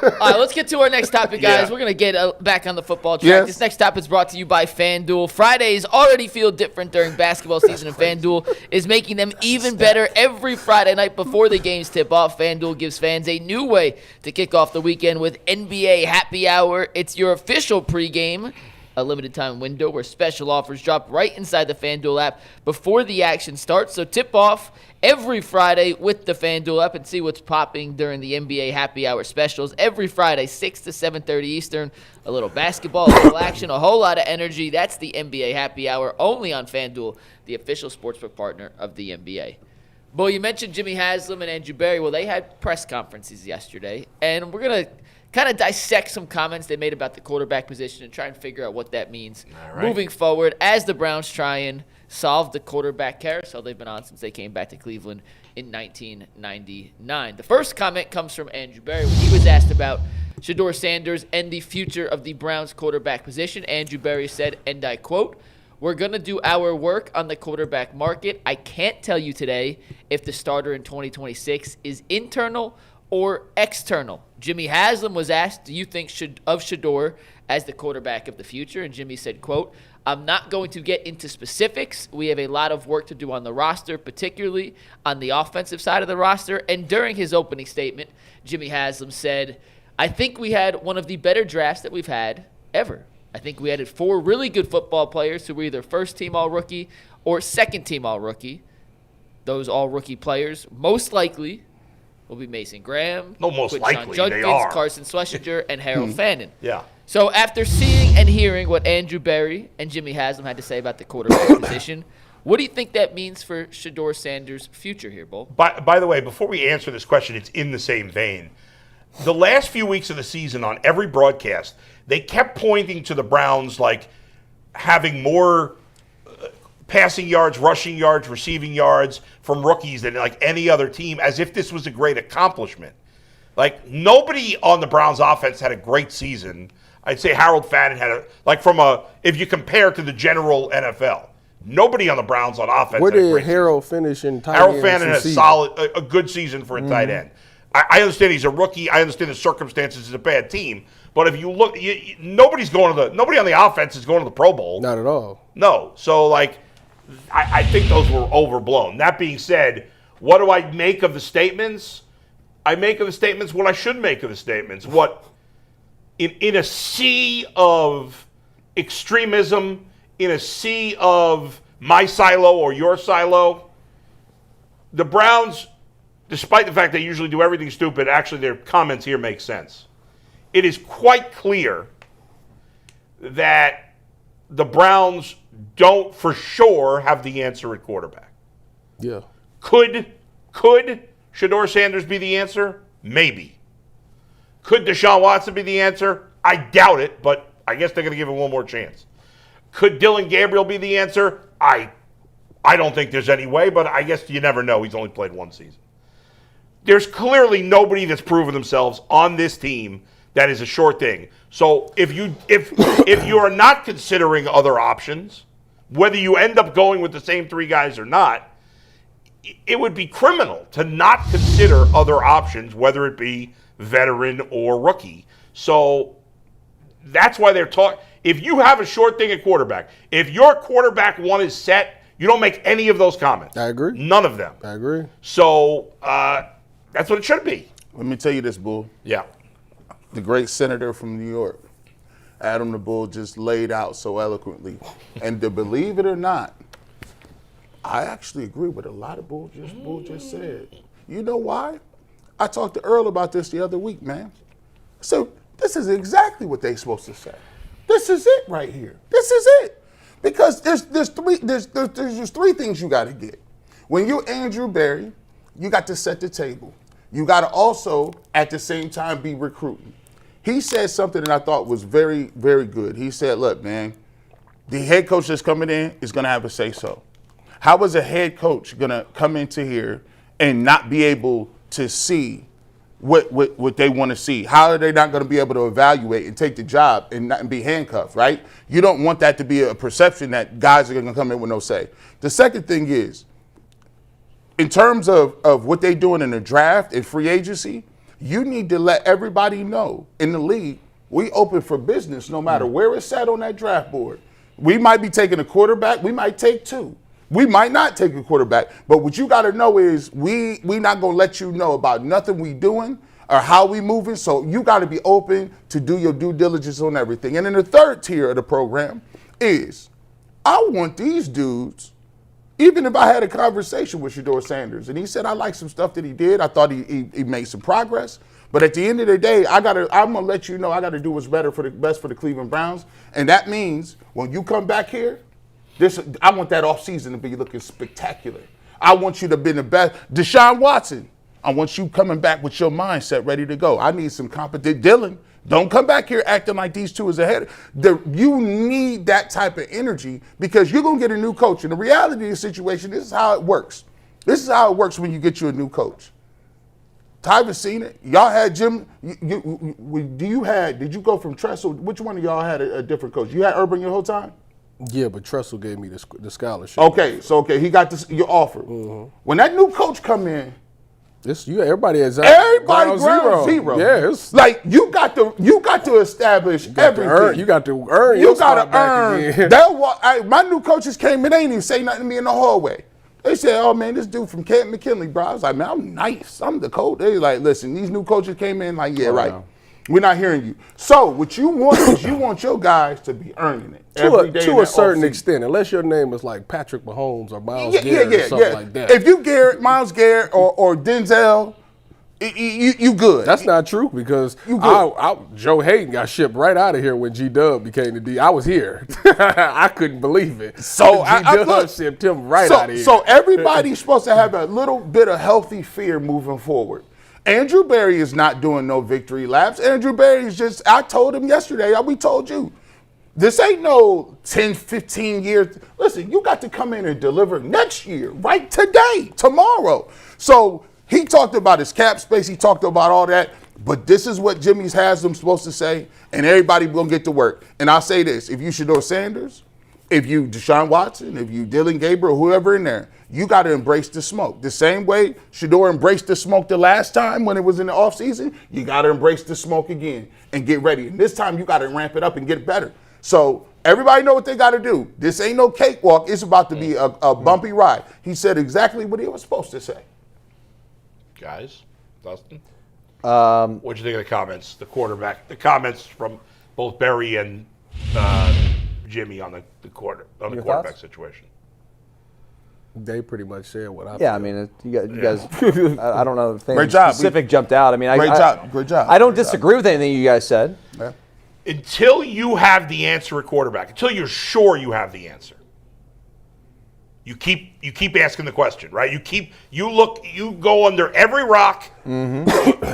All right, let's get to our next topic, guys. Yeah. We're going to get back on the football track. Yes. This next topic is brought to you by FanDuel. Fridays already feel different during basketball season, and FanDuel is making them even better every Friday night before the games tip off. FanDuel gives fans a new way to kick off the weekend with NBA Happy Hour. It's your official pregame, a limited time window where special offers drop right inside the FanDuel app before the action starts. So tip off every Friday with the FanDuel app and see what's popping during the NBA Happy Hour specials. Every Friday, 6 to 7:30 Eastern. A little basketball, a little action, a whole lot of energy. That's the NBA Happy Hour only on FanDuel, the official sportsbook partner of the NBA. Bo, you mentioned Jimmy Haslam and Andrew Berry. Well, they had press conferences yesterday, and we're going to kind of dissect some comments they made about the quarterback position and try and figure out what that means moving forward as the Browns try and solve the quarterback carousel they've been on since they came back to Cleveland in 1999. The first comment comes from Andrew Berry when he was asked about Shedeur Sanders and the future of the Browns quarterback position. Andrew Berry said, and I quote, "We're going to do our work on the quarterback market. I can't tell you today if the starter in 2026 is internal or external." Jimmy Haslam was asked, do you think of Shedeur as the quarterback of the future? And Jimmy said, quote, "I'm not going to get into specifics. We have a lot of work to do on the roster, particularly on the offensive side of the roster." And during his opening statement, Jimmy Haslam said, "I think we had one of the better drafts that we've had ever. I think we added 4 really good football players who were either first-team All-Rookie or second-team All-Rookie. Those All-Rookie players most likely will be Mason Graham, They are. Carson Schlesinger, and Harold Fannin." Yeah. So after seeing and hearing what Andrew Berry and Jimmy Haslam had to say about the quarterback position, what do you think that means for Shedeur Sanders' future here, Bull? By the way, before we answer this question, it's in the same vein. The last few weeks of the season on every broadcast, they kept pointing to the Browns like having more passing yards, rushing yards, receiving yards from rookies than like any other team, as if this was a great accomplishment. Like, nobody on the Browns offense had a great season. I'd say Harold Fannin had if you compare to the general NFL, nobody on the Browns on offense Where had a did great Harold finish in tight Harold end Fannin has season? a good season for a tight end. I understand he's a rookie. I understand the circumstances is a bad team. But if you look, nobody on the offense is going to the Pro Bowl. Not at all. No. So, I think those were overblown. That being said, what do I make of the statements? I make of the statements what I should make of the statements. What in a sea of extremism, in a sea of my silo or your silo, the Browns, despite the fact they usually do everything stupid, actually their comments here make sense. It is quite clear that the Browns don't for sure have the answer at quarterback. Yeah. Could Shedeur Sanders be the answer? Maybe. Could Deshaun Watson be the answer? I doubt it, but I guess they're going to give him one more chance. Could Dylan Gabriel be the answer? I don't think there's any way, but I guess you never know. He's only played one season. There's clearly nobody that's proven themselves on this team that is a sure thing. So if you are not considering other options, whether you end up going with the same 3 guys or not, it would be criminal to not consider other options, whether it be veteran or rookie. So that's why they're talking. If you have a short thing at quarterback, if your quarterback 1 is set, you don't make any of those comments. I agree. None of them. I agree. So that's what it should be. Let me tell you this, Bull. Yeah. The great senator from New York, Adam the Bull, just laid out so eloquently. And to believe it or not, I actually agree with a lot of Bull just said. You know why? I talked to Earl about this the other week, man. So this is exactly what they're supposed to say. This is it right here. This is it. Because there's 3 things you got to get. When you're Andrew Berry, you got to set the table. You got to also, at the same time, be recruiting. He said something that I thought was very, very good. He said, look, man, the head coach that's coming in is going to have a say-so. How is a head coach going to come into here and not be able to see what they want to see? How are they not going to be able to evaluate and take the job and be handcuffed, right? You don't want that to be a perception that guys are going to come in with no say. The second thing is, in terms of what they're doing in the draft and free agency, You need to let everybody know in the league, we open for business no matter where it's at on that draft board. We might be taking a quarterback. We might take 2. We might not take a quarterback. But what you got to know is we not going to let you know about nothing we doing or how we moving. So you got to be open to do your due diligence on everything. And then the third tier of the program is I want these dudes, even if I had a conversation with Shedeur Sanders and he said I like some stuff that he did, I thought he made some progress. But at the end of the day, I'm gonna let you know I gotta do what's best for the Cleveland Browns. And that means when you come back here, I want that offseason to be looking spectacular. I want you to be the best. Deshaun Watson, I want you coming back with your mindset ready to go. I need some competent Dylan. Don't come back here acting like these two is ahead. You need that type of energy because you're going to get a new coach. And the reality of the situation, this is how it works. This is how it works when you get you a new coach. Tyvis seen it. Y'all had Jim. Did you go from Tressel? Which one of y'all had a different coach? You had Urban your whole time? Yeah, but Tressel gave me the scholarship. Okay, he got your offer. Mm-hmm. When that new coach come in, everybody has ground zero. Yeah, it's like you got to establish everything. You got to earn. You got to earn. My new coaches came in, they didn't even say nothing to me in the hallway. They said, "Oh man, this dude from Camp McKinley, bro." I was like, "Man, I'm nice. I'm the coach." They like, "Listen, these new coaches came in like, yeah, right. We're not hearing you." So what you want is you want your guys to be earning it every day to a certain extent, unless your name is like Patrick Mahomes or Miles Garrett or something like that. If you Miles Garrett or Denzel, you good. That's not true because Joe Hayden got shipped right out of here when G-Dub became the D. I was here. I couldn't believe it. So G-Dub shipped him right out of here. So everybody's supposed to have a little bit of healthy fear moving forward. Andrew Berry is not doing no victory laps. Andrew Berry is just, I told him yesterday, we told you, this ain't no 10, 15 years. Listen, you got to come in and deliver next year, right today, tomorrow. So he talked about his cap space. He talked about all that. But this is what Jimmy Haslam supposed to say, and everybody going to get to work. And I'll say this, if you Shedeur Sanders, if you Deshaun Watson, if you Dylan Gabriel, whoever in there, you got to embrace the smoke. The same way Shedeur embraced the smoke the last time when it was in the offseason, you got to embrace the smoke again and get ready. And this time you got to ramp it up and get better. So everybody know what they got to do. This ain't no cakewalk. It's about to be a bumpy ride. He said exactly what he was supposed to say. Guys, Dustin? What'd you think of the comments? The comments from both Berry and Jimmy on the quarterback situation. They pretty much said what I feel. I mean, you guys I don't know if anything specific jumped out. I mean, great job. I don't disagree with anything you guys said. Yeah. Until you have the answer at quarterback, until you're sure you have the answer, you keep asking the question, right? You go under every rock,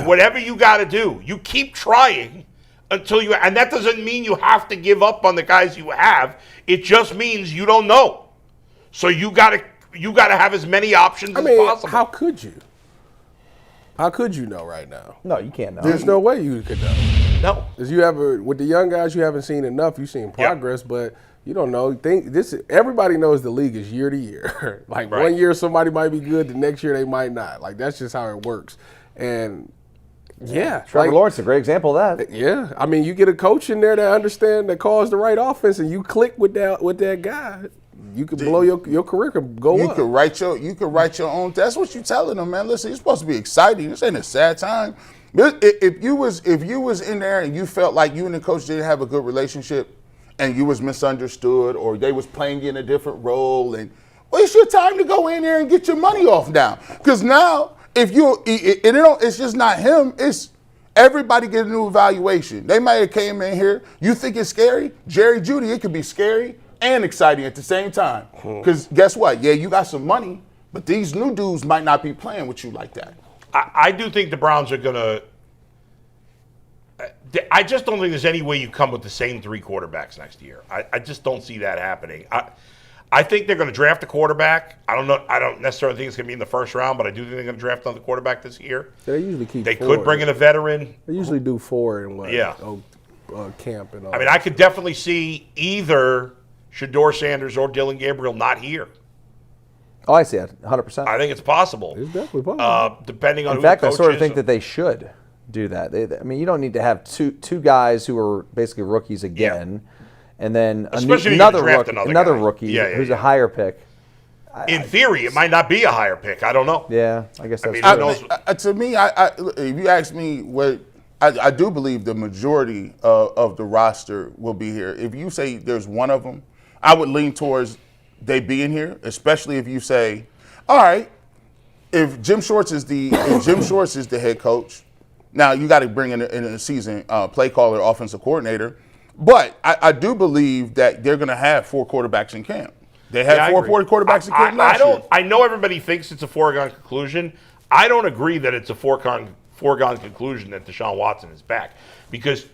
whatever you got to do. You keep trying until and that doesn't mean you have to give up on the guys you have. It just means you don't know. So you got to have as many options as possible. How could you? How could you know right now? No, you can't know. There's no way you could know. No. Because with the young guys, you haven't seen enough. You've seen progress, but you don't know. Everybody knows the league is year to year. Like right. 1 year somebody might be good, the next year they might not. Like that's just how it works. And Trevor Lawrence is a great example of that. Yeah, I mean, you get a coach in there that calls the right offense, and you click with that guy. You could blow your career could go up. You could write your own. That's what you're telling them, man. Listen, you're supposed to be exciting. This ain't a sad time. If you was in there and you felt like you and the coach didn't have a good relationship, and you was misunderstood, or they was playing you in a different role, and it's your time to go in there and get your money off now. Because now, it's just not him. It's everybody get a new evaluation. They might have came in here. You think it's scary? Jerry Jeudy, it could be scary and exciting at the same time. Because guess what? Yeah, you got some money, but these new dudes might not be playing with you like that. I do think the Browns are going to – I just don't think there's any way you come with the same three quarterbacks next year. I just don't see that happening. I think they're going to draft a quarterback. I don't know. I don't necessarily think it's going to be in the first round, but I do think they're going to draft another quarterback this year. They usually keep They could bring in a veteran. They usually do 4 in what? Yeah. Camp and all. I mean, I could definitely see either Shedeur Sanders or Dylan Gabriel not here. Oh, I see it, 100%. I think it's possible. It's definitely possible. Depending on in who fact, the coach I sort of is. think that they should. do that. I mean, you don't need to have two guys who are basically rookies again, and then another rookie who's a higher pick. In theory, it might not be a higher pick. I don't know. Yeah, I guess that's true. To me, if you ask me what, I do believe the majority of the roster will be here. If you say there's one of them, I would lean towards they being here, especially if you say, all right, if Jim Schwartz is the head coach, now you got to bring in a season play caller, offensive coordinator. But I do believe that they're going to have 4 quarterbacks in camp. They had 4 quarterbacks in camp last year. I know everybody thinks it's a foregone conclusion. I don't agree that it's a foregone conclusion that Deshaun Watson is back, because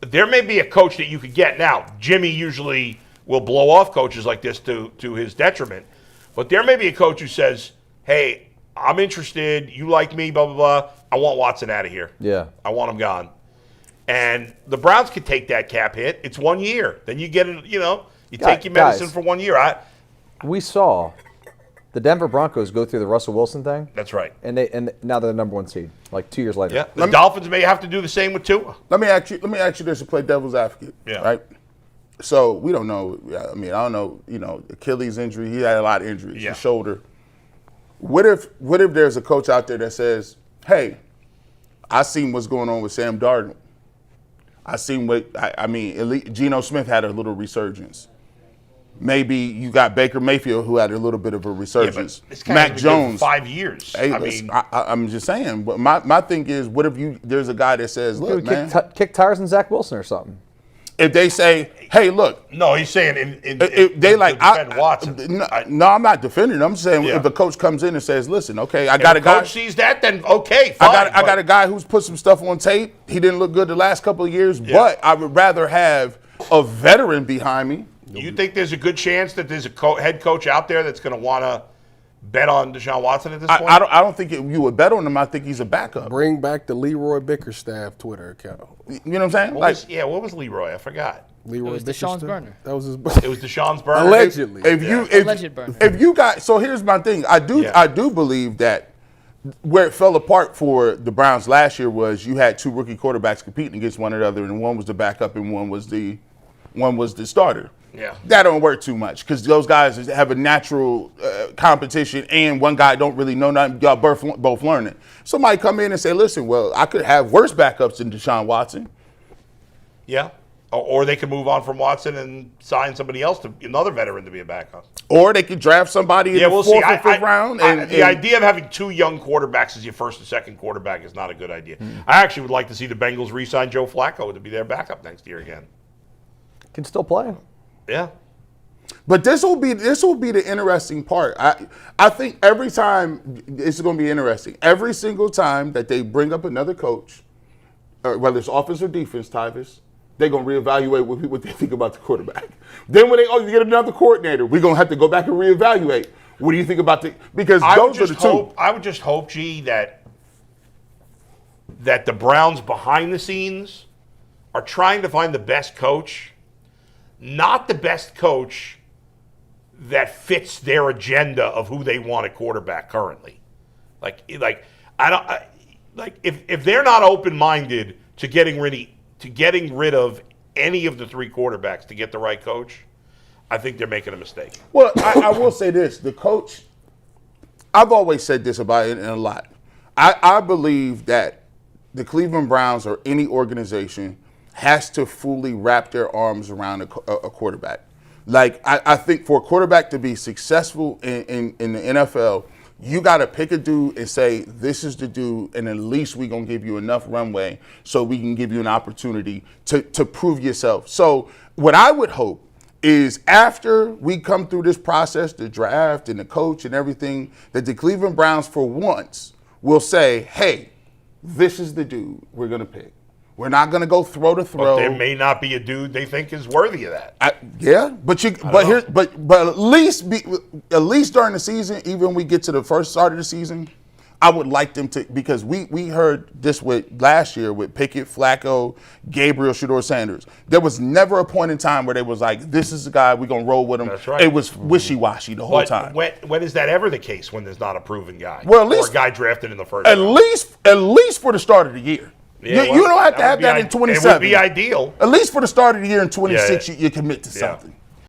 there may be a coach that you could get now. Jimmy usually will blow off coaches like this to his detriment, but there may be a coach who says, "Hey, I'm interested. You like me, blah blah blah. I want Watson out of here. Yeah, I want him gone." And the Browns could take that cap hit. It's 1 year. Then you get it. You take your medicine for 1 year. We saw the Denver Broncos go through the Russell Wilson thing. That's right. And now they're the number 1 seed, like 2 years later. Yeah. The Dolphins may have to do the same with Tua. Let me ask you this to play devil's advocate. Yeah. Right. So we don't know. I mean, I don't know. Achilles injury. He had a lot of injuries. Yeah. His shoulder. What if there's a coach out there that says, "Hey, I seen what's going on with Sam Darnold. I seen Geno Smith had a little resurgence. Maybe you got Baker Mayfield who had a little bit of a resurgence. Yeah, Mac Jones, 5 years. Hey, I'm just saying. But my thing is, what if there's a guy that says, "Look, man, kick tires in Zach Wilson or something." If they say, "Hey, look," no, he's saying if they like defend Watson. No, I'm not defending him. I'm saying if the coach comes in and says, "Listen, okay, I got a guy." Coach sees that, then okay, fine. I got a guy who's put some stuff on tape. He didn't look good the last couple of years, but I would rather have a veteran behind me. You think there's a good chance that there's a head coach out there that's going to want to bet on Deshaun Watson at this point? I don't think you would bet on him. I think he's a backup. Bring back the Leroy Bickerstaff Twitter account. You know what I'm saying? What was Leroy? I forgot. Leroy It was Deshaun's burner. That was his. It was Deshaun's burner. Allegedly. Alleged burner. If you got, so here's my thing. I do believe that where it fell apart for the Browns last year was you had 2 rookie quarterbacks competing against one another, and one was the backup and one was the starter. Yeah. That don't work too much because those guys have a natural competition, and one guy don't really know nothing. Y'all both learning. Somebody come in and say, "Listen, well, I could have worse backups than Deshaun Watson." Yeah. Or they could move on from Watson and sign somebody else, another veteran, to be a backup. Or they could draft somebody in the 4th or 5th round. The idea of having 2 young quarterbacks as your first and second quarterback is not a good idea. I actually would like to see the Bengals re-sign Joe Flacco to be their backup next year again. Can still play. Yeah. But this will be the interesting part. I think every time it's going to be interesting. Every single time that they bring up another coach, whether it's offense or defense, Tyvis, they're going to reevaluate what they think about the quarterback. Then when you get another coordinator, we're going to have to go back and reevaluate. What do you think about because those are the 2. I would just hope, G, that the Browns behind the scenes are trying to find the best coach, not the best coach that fits their agenda of who they want at quarterback currently. If they're not open-minded to getting rid of any of the 3 quarterbacks to get the right coach, I think they're making a mistake. Well, I will say this. The coach, I've always said this about it a lot. I believe that the Cleveland Browns or any organization has to fully wrap their arms around a quarterback. I think for a quarterback to be successful in the NFL, you got to pick a dude and say, this is the dude, and at least we're going to give you enough runway so we can give you an opportunity to prove yourself. So what I would hope is after we come through this process, the draft and the coach and everything, that the Cleveland Browns for once will say, hey, this is the dude we're going to pick. We're not going to go throw to throw. But there may not be a dude they think is worthy of that. But at least during the season, even when we get to the first start of the season, I would like them to, because we heard this with last year with Pickett, Flacco, Gabriel, Shedeur Sanders. There was never a point in time where they was like, this is the guy, we're going to roll with him. That's right. It was wishy-washy the whole time. When is that ever the case when there's not a proven guy? Well, at least, or a guy drafted in the first round? At least for the start of the year. Yeah, you don't have to have that in 27. It would be ideal. At least for the start of the year in 26, you commit to something.